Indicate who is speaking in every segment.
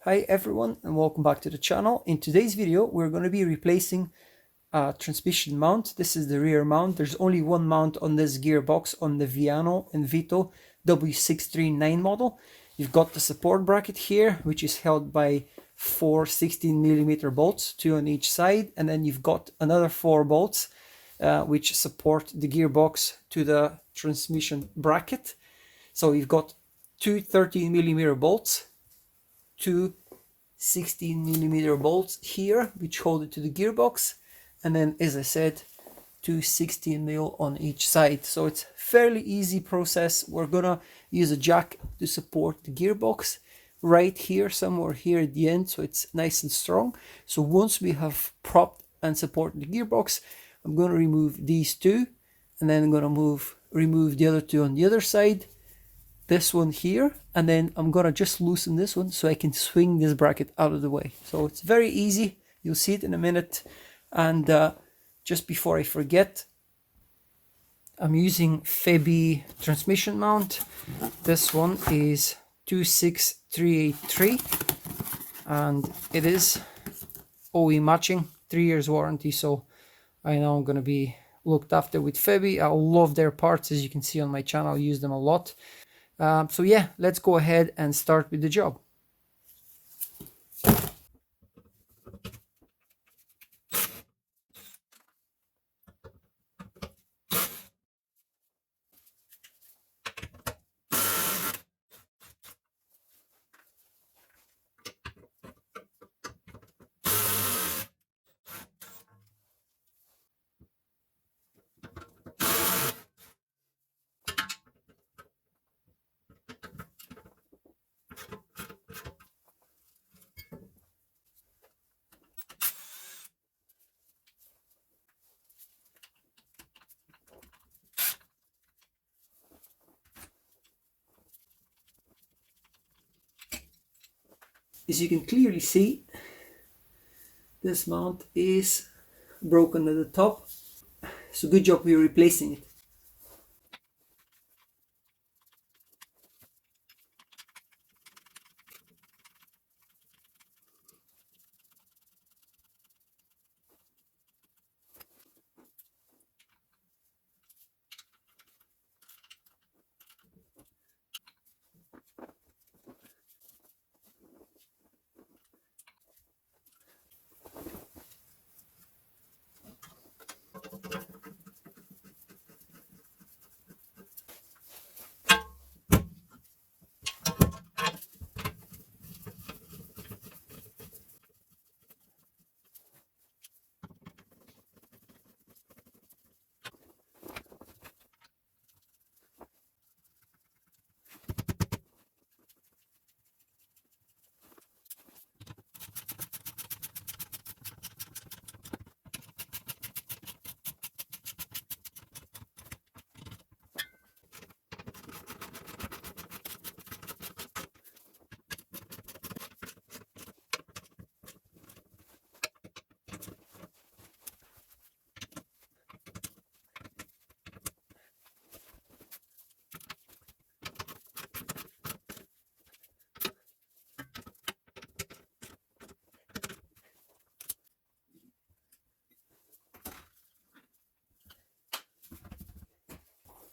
Speaker 1: Hi everyone and welcome back to the channel. In today's video we're going to be replacing a transmission mount. This is the rear mount. There's only one mount on this gearbox on the Viano and Vito W639 model. You've got the support bracket here, which is held by four 16mm bolts, two on each side, and then you've got another four bolts which support the gearbox to the transmission bracket. So you've got two 13mm bolts, two 16mm bolts here which hold it to the gearbox, and then, as I said, two 16mm on each side. So it's a fairly easy process. We're gonna use a jack to support the gearbox right here, somewhere here at the end, so it's nice and strong. So once we have propped and supported the gearbox, I'm going to remove these two, and then I'm going to remove the other two on the other side, this one here, and then I'm gonna just loosen this one so I can swing this bracket out of the way. So it's very easy, you'll see it in a minute. And just before I forget, I'm using Febi transmission mount. This one is 26383 and it is OE matching, 3 years warranty, so I know I'm gonna be looked after with Febi. I love their parts, as you can see on my channel. I use them a lot. So yeah, let's go ahead and start with the job. As you can clearly see, this mount is broken at the top, so good job we're replacing it.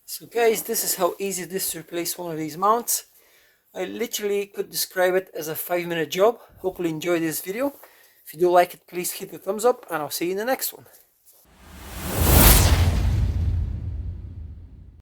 Speaker 1: So guys, this is how easy it is to replace one of these mounts. I literally could describe it as a 5-minute job. Hopefully you enjoyed this video. If you do like it, please hit the thumbs up and I'll see you in the next one.